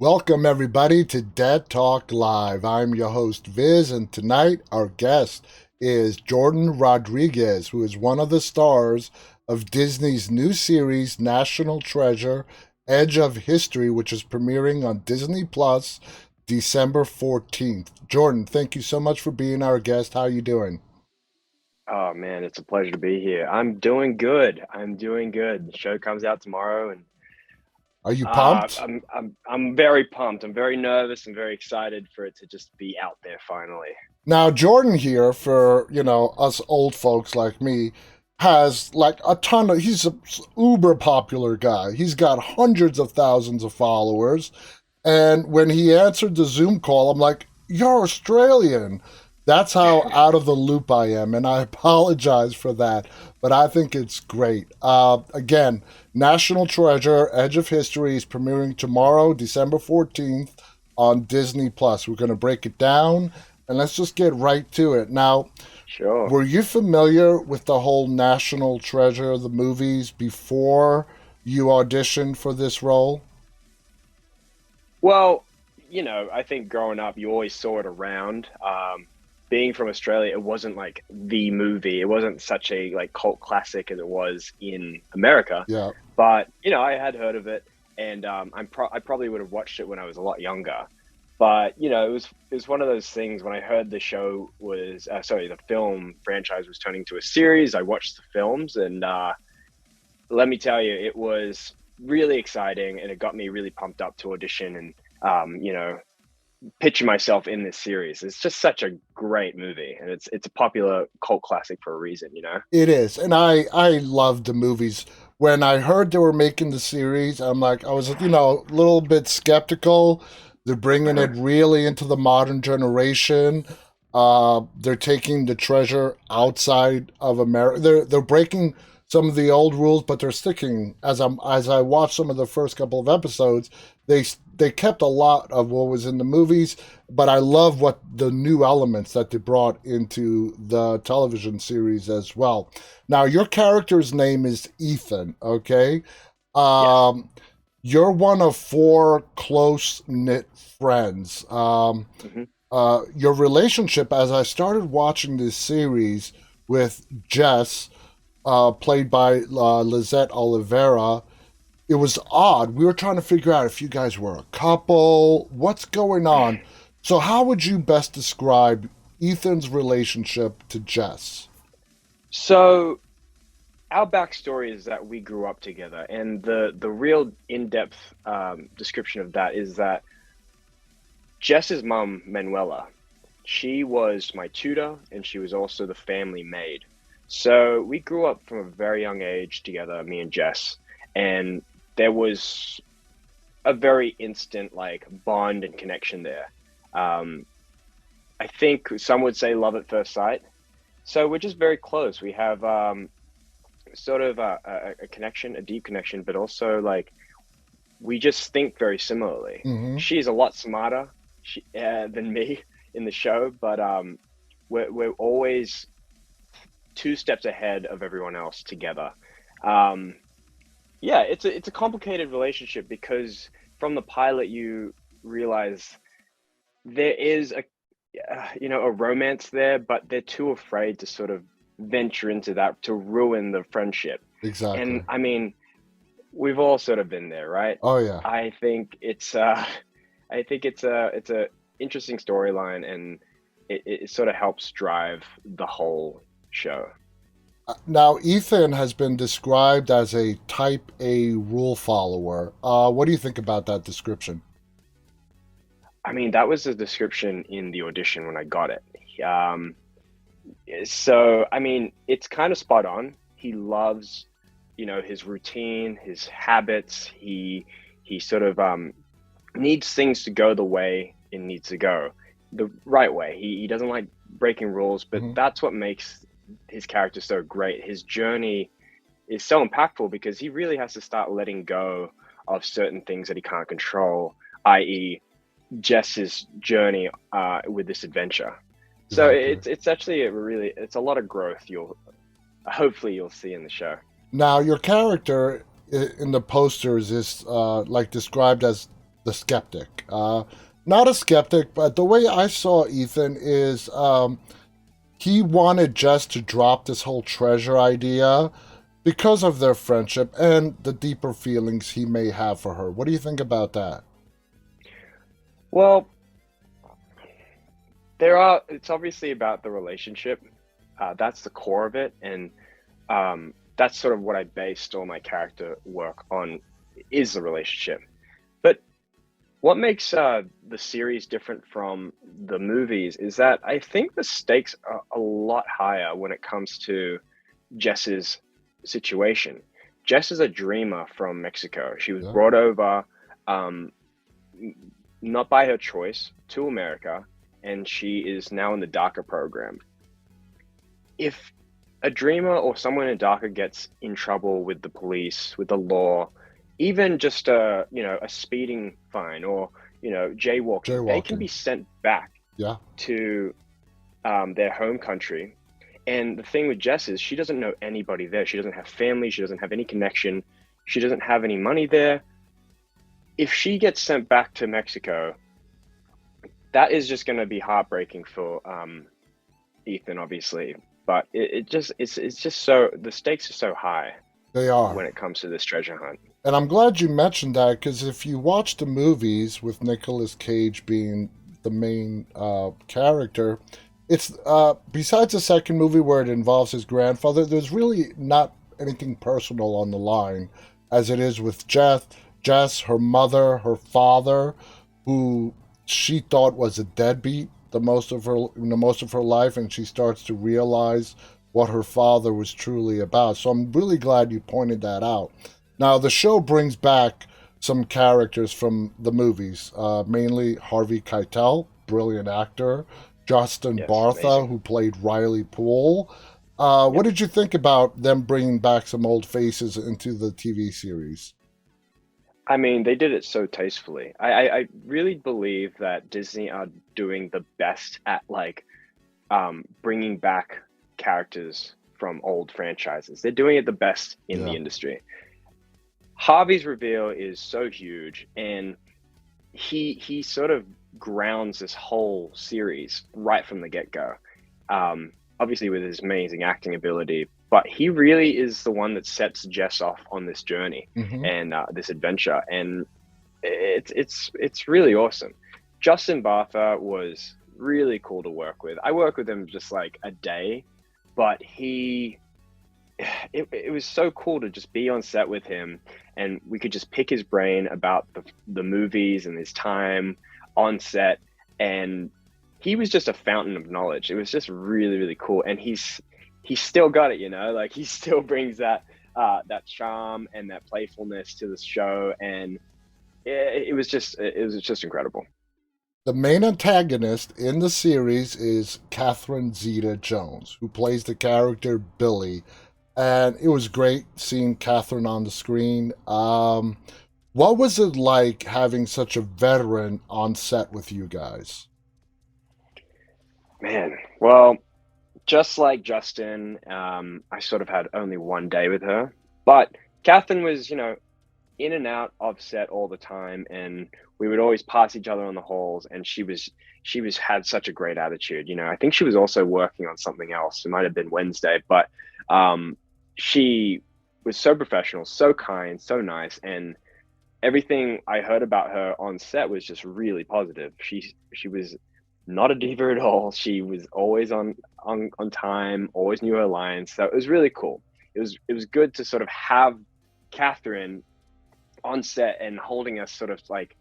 Welcome, everybody, to Dead Talk Live. I'm your host, Viz, and tonight our guest is Jordan Rodrigues, who is one of the stars of Disney's new series, National Treasure Edge of History, which is premiering on Disney Plus December 14th. Jordan, thank you so much for being our guest. How are you doing? Oh man, it's a pleasure to be here. I'm doing good. I'm doing good. The show comes out tomorrow, and Are you uh, pumped? I'm I'm very pumped. I'm very nervous and very excited for it to just be out there finally. Now, Jordan here, for, us old folks like me, has like a ton of, he's a uber popular guy. He's got hundreds of thousands of followers. And when he answered the Zoom call, I'm like, you're Australian. That's how out of the loop I am. And I apologize for that. But I think it's great. Again, National Treasure, Edge of History is premiering tomorrow, December 14th on Disney Plus. We're going to break it down and let's just get right to it. Now, Sure. were you familiar with the whole National Treasure, the movies, before you auditioned for this role? Well, I think growing up, you always saw it around. Being from Australia, it wasn't like the movie. It wasn't such a like cult classic as it was in America. Yeah. But I had heard of it, and I probably would have watched it when I was a lot younger. But it was one of those things when I heard the show was sorry, the film franchise was turning to a series. I watched the films, and let me tell you, it was really exciting, and it got me really pumped up to audition and picture myself in this series. It's just such a great movie, and it's a popular cult classic for a reason. It is, and I love the movies. When I heard they were making the series, I'm like, I was a little bit skeptical. They're bringing it really into the modern generation. They're taking the treasure outside of America. They're breaking some of the old rules, but they're sticking. As I watched some of the first couple of episodes, they they kept a lot of what was in the movies, but I love what the new elements that they brought into the television series as well. Now, your character's name is Ethan, okay? Yes. Um, you're one of four close knit friends. Hmm. Your relationship, as I started watching this series with Jess, played by Lizette Oliveira, it was odd. We were trying to figure out if you guys were a couple, what's going on. So, how would you best describe Ethan's relationship to Jess? So our backstory is that we grew up together, and the real in-depth description of that is that Jess's mom, Manuela, she was my tutor, and she was also the family maid. So we grew up from a very young age together, me and Jess, and there was a very instant like bond and connection there. Um, I think some would say love at first sight. So we're just very close. We have sort of a connection, a deep connection, but also like we just think very similarly. Mm-hmm. She's a lot smarter than me in the show, but we're always two steps ahead of everyone else together. Um, yeah, it's a complicated relationship because from the pilot you realize there is a romance there, but they're too afraid to sort of venture into that to ruin the friendship. And Exactly. I mean, we've all sort of been there, right? Oh, yeah. I think it's a interesting storyline, and it sort of helps drive the whole show. Now, Ethan has been described as a type A rule follower. What do you think about that description? I mean, that was the description in the audition when I got it. Um, so I mean, it's kind of spot on. He loves, his routine, his habits. He sort of needs things to go the way it needs to go, the right way. He doesn't like breaking rules, but Mm-hmm. that's what makes his character so great. His journey is so impactful because he really has to start letting go of certain things that he can't control, i.e., Jess's journey with this adventure. So Exactly. it's actually it's a lot of growth. You'll see in the show. Now, your character in the posters is like described as the skeptic. Not a skeptic, but the way I saw Ethan is he wanted Jess to drop this whole treasure idea because of their friendship and the deeper feelings he may have for her. What do you think about that? Well, there are. It's obviously about the relationship. That's the core of it, and that's sort of what I based all my character work on is the relationship. But what makes the series different from the movies is that I think the stakes are a lot higher when it comes to Jess's situation. Jess is a dreamer from Mexico. She was Yeah. brought over, um, not by her choice, to America, and she is now in the DACA program. If a dreamer or someone in DACA gets in trouble with the police, with the law, even just a speeding fine or jaywalking, they can Jaywalking. be sent back Yeah. to their home country. And the thing with Jess is she doesn't know anybody there. She doesn't have family. She doesn't have any connection. She doesn't have any money there. If she gets sent back to Mexico, that is just going to be heartbreaking for Ethan, obviously. But it's just so the stakes are so high They are. when it comes to this treasure hunt. And I'm glad you mentioned that because if you watch the movies with Nicolas Cage being the main character, it's besides the second movie where it involves his grandfather, there's really not anything personal on the line, as it is with Jess, her mother, her father, who she thought was a deadbeat the most of her life, and she starts to realize what her father was truly about. So I'm really glad you pointed that out. Now the show brings back some characters from the movies, mainly Harvey Keitel, brilliant actor, Justin Yes, Bartha, amazing. who played Riley Poole. What Yep. did you think about them bringing back some old faces into the TV series? I mean, they did it so tastefully. I really believe that Disney are doing the best at like bringing back characters from old franchises. They're doing it the best in the Yeah. industry. Harvey's reveal is so huge, and he sort of grounds this whole series right from the get go. Obviously, with his amazing acting ability, but he really is the one that sets Jess off on this journey Hmm. and this adventure, and it's really awesome. Justin Bartha was really cool to work with. I work with him just like a day, but it was so cool to just be on set with him and we could just pick his brain about the movies and his time on set, and he was just a fountain of knowledge. It was just really really cool, and he's still got it, like he still brings that charm and that playfulness to the show, and it was just incredible. The main antagonist in the series is Catherine Zeta-Jones, who plays the character Billy, and it was great seeing Catherine on the screen. What was it like having such a veteran on set with you guys? Man, well, just like Justin, I sort of had only one day with her, but Catherine was, in and out of set all the time, and we would always pass each other on the halls. And she was had such a great attitude. I think she was also working on something else. It might have been Wednesday, but um, she was so professional, so kind, so nice, and everything I heard about her on set was just really positive. She was not a diva at all. She was always on time, always knew her lines. So it was really cool. It was good to sort of have Catherine on set and holding us sort of like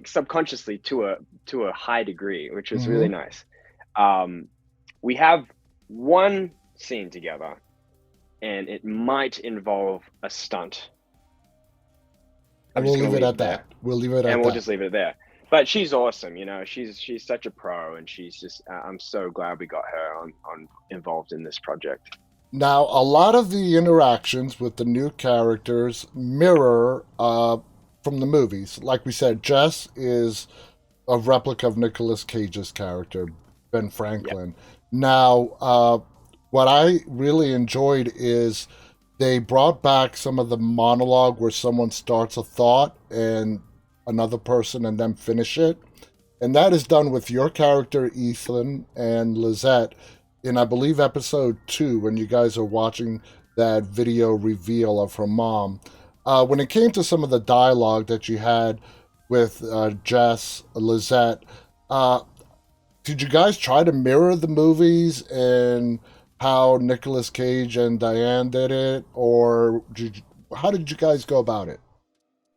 subconsciously to a high degree, which was really Hmm. nice. Um, we have one scene together, and it might involve a stunt. I'm And we'll just going leave to it leave at it there, that. We'll leave it and at we'll that. just leave it there. But she's awesome, She's such a pro, and she's just. I'm so glad we got her on involved in this project. Now, a lot of the interactions with the new characters mirror from the movies. Like we said, Jess is a replica of Nicolas Cage's character, Ben Yeah, Franklin. Now, what I really enjoyed is they brought back some of the monologue where someone starts a thought and another person and then finish it. And that is done with your character, Ethan, and Lizette in, I believe, episode 2, when you guys are watching that video reveal of her mom. When it came to some of the dialogue that you had with Jess, Lizette, uh, did you guys try to mirror the movies and how Nicolas Cage and Diane did it, or how did you guys go about it?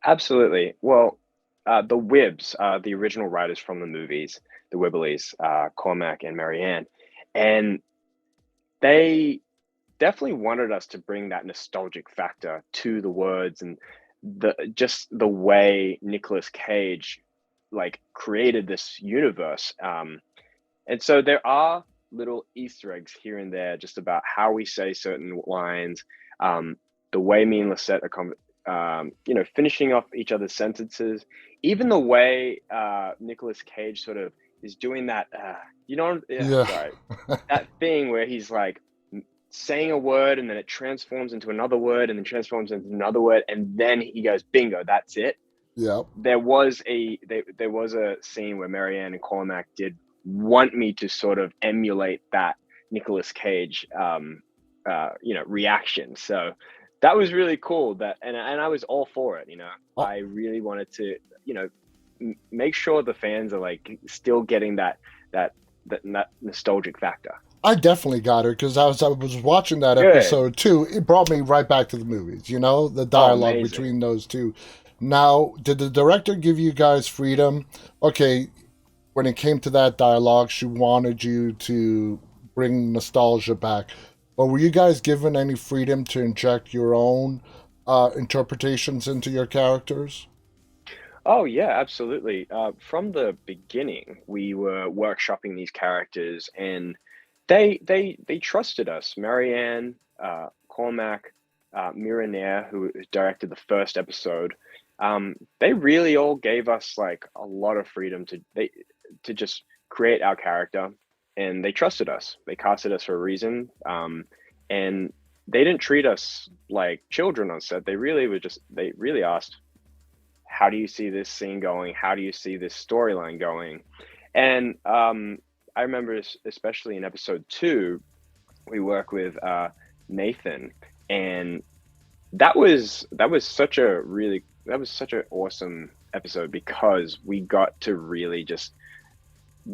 Absolutely. Well, the Wibbs, the original writers from the movies, the Wibbleys, Cormac and Marianne, and they definitely wanted us to bring that nostalgic factor to the words and the way Nicolas Cage like created this universe. And so there are little Easter eggs here and there just about how we say certain lines, the way me and Lisette are, finishing off each other's sentences, even the way Nicolas Cage sort of is doing that. Yeah, Yeah, sorry, that thing where he's like saying a word and then it transforms into another word and then transforms into another word and then he goes bingo, that's it. yeah. There was a scene where Marianne and Cormac did want me to sort of emulate that Nicolas Cage reaction. So that was really cool. And I was all for it. Oh, I really wanted to make sure the fans are like still getting that that nostalgic factor. I definitely got it because I was watching that Good. episode too. It brought me right back to the movies. You know, the Oh, dialogue amazing. between those two. Now, did the director give you guys freedom? Okay, when it came to that dialogue, she wanted you to bring nostalgia back. But were you guys given any freedom to inject your own interpretations into your characters? Oh yeah, absolutely. From the beginning, we were workshopping these characters, and they trusted us. Marianne, Cormac, Mira Nair, who directed the first episode, they really all gave us like a lot of freedom to just create our character, and they trusted us. They casted us for a reason, and they didn't treat us like children on set. They really asked, how do you see this scene going? How do you see this storyline going? And I remember, especially in episode 2, we work with Nathan, and that was such an awesome episode because we got to really just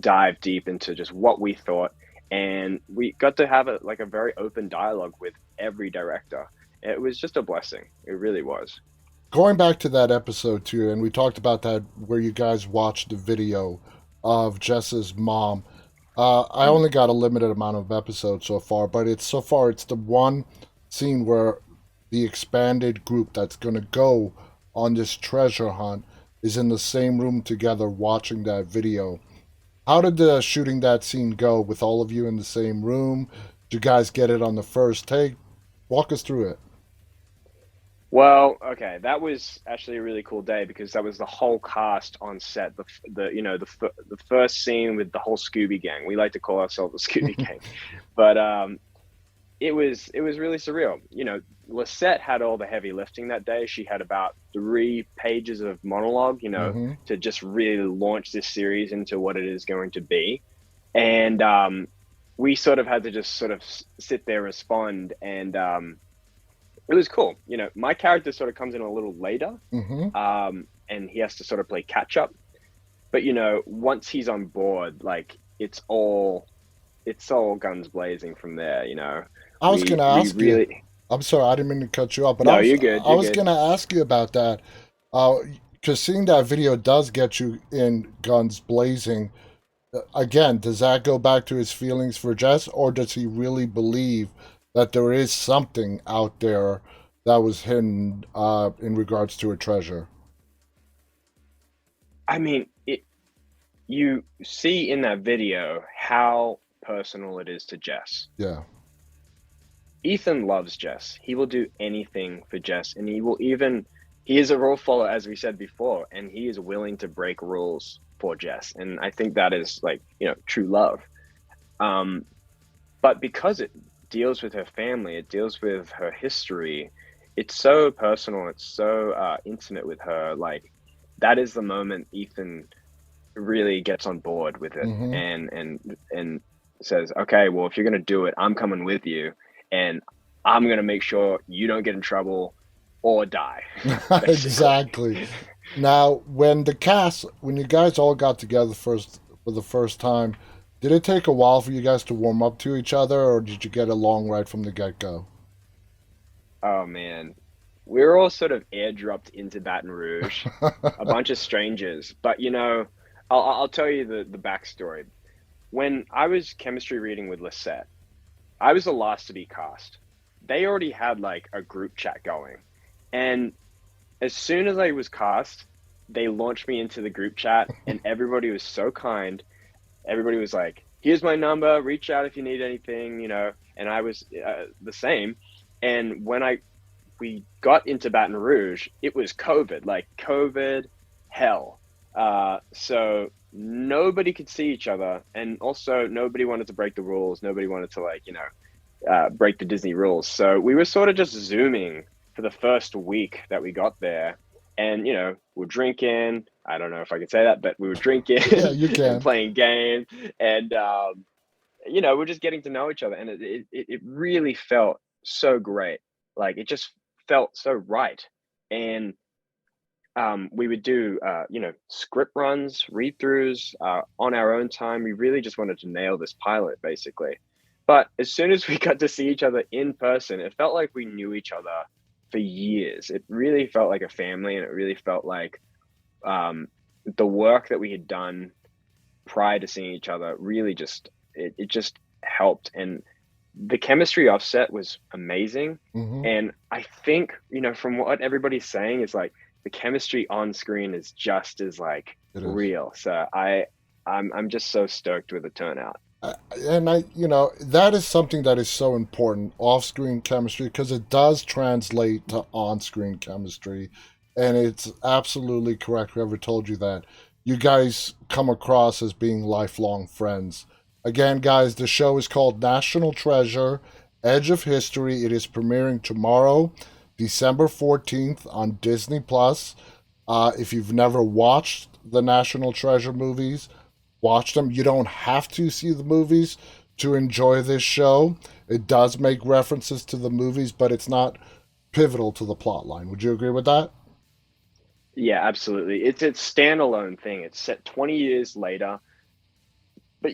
dive deep into just what we thought, and we got to have a very open dialogue with every director. It was just a blessing. It really was. Going back to that episode too, and we talked about that where you guys watched the video of Jess's mom. I only got a limited amount of episodes so far, but it's the one scene where the expanded group that's going to go on this treasure hunt is in the same room together watching that video. How did the shooting that scene go with all of you in the same room? Did you guys get it on the first take? Walk us through it. Well, okay, that was actually a really cool day because that was the whole cast on set. The first scene with the whole Scooby Gang. We like to call ourselves the Scooby Gang, but it was really surreal. Lisette had all the heavy lifting that day. She had about 3 pages of monologue. Mm-hmm. To just really launch this series into what it is going to be, and we sort of had to just sort of sit there, respond, and it was cool. My character sort of comes in a little later, Mm-hmm. and he has to sort of play catch up. But once he's on board, like it's all guns blazing from there. I was gonna We ask you. really I'm sorry, I didn't mean to cut you off, but I no, was you're good. I You're was good. gonna ask you about that. Because seeing that video does get you in guns blazing. Again, does that go back to his feelings for Jess, or does he really believe that there is something out there that was hidden in regards to a treasure? I mean, you see in that video how personal it is to Jess. Yeah. Ethan loves Jess. He will do anything for Jess, and he is a rule follower, as we said before, and he is willing to break rules for Jess. And I think that is like, true love. Um, but because it deals with her family, it deals with her history, it's so personal, it's so intimate with her. Like that is the moment Ethan really gets on board with it Hmm. and says, okay, well, if you're gonna do it, I'm coming with you, and I'm gonna make sure you don't get in trouble or die, basically. Exactly. Now, when you guys all got together first for the first time, did it take a while for you guys to warm up to each other, or did you get along right from the get go? Oh man, we were all sort of airdropped into Baton Rouge, a bunch of strangers. But I'll tell you the backstory. When I was chemistry reading with Lisette, I was the last to be cast. They already had like a group chat going, and as soon as I was cast, they launched me into the group chat, and everybody was so kind. Everybody was like, "Here's my number. Reach out if you need anything," And I was the same. And when I we got into Baton Rouge, it was COVID, like COVID hell. So nobody could see each other, and also nobody wanted to break the rules. Nobody wanted to break the Disney rules. So we were sort of just zooming for the first week that we got there, and we're drinking. I don't know if I can say that, but we were Yeah, drinking you and can. playing games, and we're just getting to know each other, and it really felt so great. Like it just felt so right, and we would do script runs, read throughs on our own time. We really just wanted to nail this pilot, basically. But as soon as we got to see each other in person, it felt like we knew each other for years. It really felt like a family, and it really felt like the work that we had done prior to seeing each other really it just helped. And the chemistry offset was amazing. Hmm. And I think, from what everybody's saying, is like the chemistry on screen is just as like It is. real. So I'm just so stoked with the turnout. And that is something that is so important, off-screen chemistry, because it does translate to on-screen chemistry. And it's absolutely correct, whoever told you that. You guys come across as being lifelong friends. Again, guys, the show is called National Treasure, Edge of History. It is premiering tomorrow, December 14th on Disney Plus. If you've never watched the National Treasure movies, watch them. You don't have to see the movies to enjoy this show. It does make references to the movies, but it's not pivotal to the plot line. Would you agree with that? Yeah, absolutely. It's a standalone thing. It's set 20 years later. But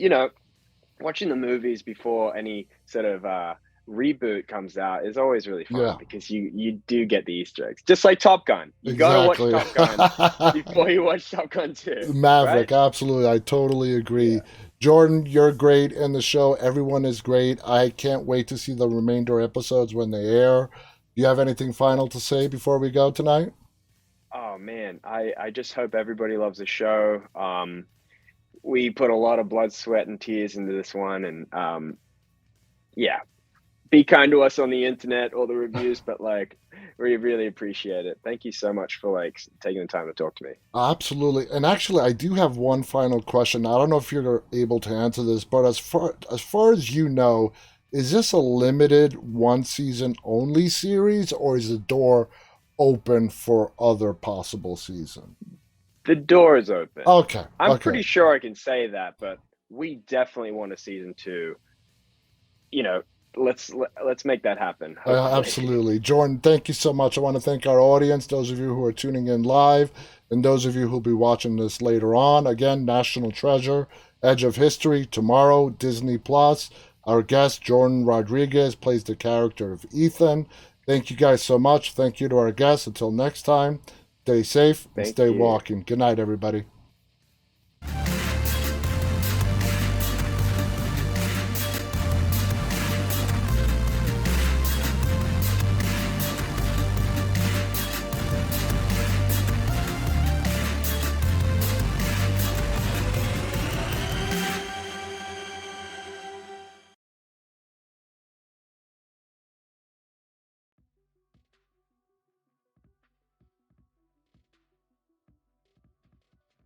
watching the movies before any sort of reboot comes out is always really fun Yeah, because you do get the Easter eggs. Just like Top Gun. You got to watch exactly. Top Gun before you watch Top Gun 2, right? Maverick, absolutely. I totally agree. Yeah. Jordan, you're great in the show. Everyone is great. I can't wait to see the remainder episodes when they air. Do you have anything final to say before we go tonight? Oh man, I just hope everybody loves the show. We put a lot of blood, sweat, and tears into this one, and yeah, be kind to us on the internet or the reviews, but like we really appreciate it. Thank you so much for like taking the time to talk to me. Absolutely. And actually, I do have one final question. I don't know if you're able to answer this, but as far as you know, is this a limited one season only series, or is the door open for other possible season? The door is open. Okay. I'm Okay. pretty sure I can say that, but we definitely want a season two. You know, let's make that happen. Hopefully. Absolutely. Jordan, thank you so much. I want to thank our audience, those of you who are tuning in live, and those of you who'll be watching this later on. Again, National Treasure, Edge of History, tomorrow, Disney Plus. Our guest, Jordan Rodriguez, plays the character of Ethan. Thank you guys so much. Thank you to our guests. Until next time, stay safe and Thank stay you. walking. Good night, everybody.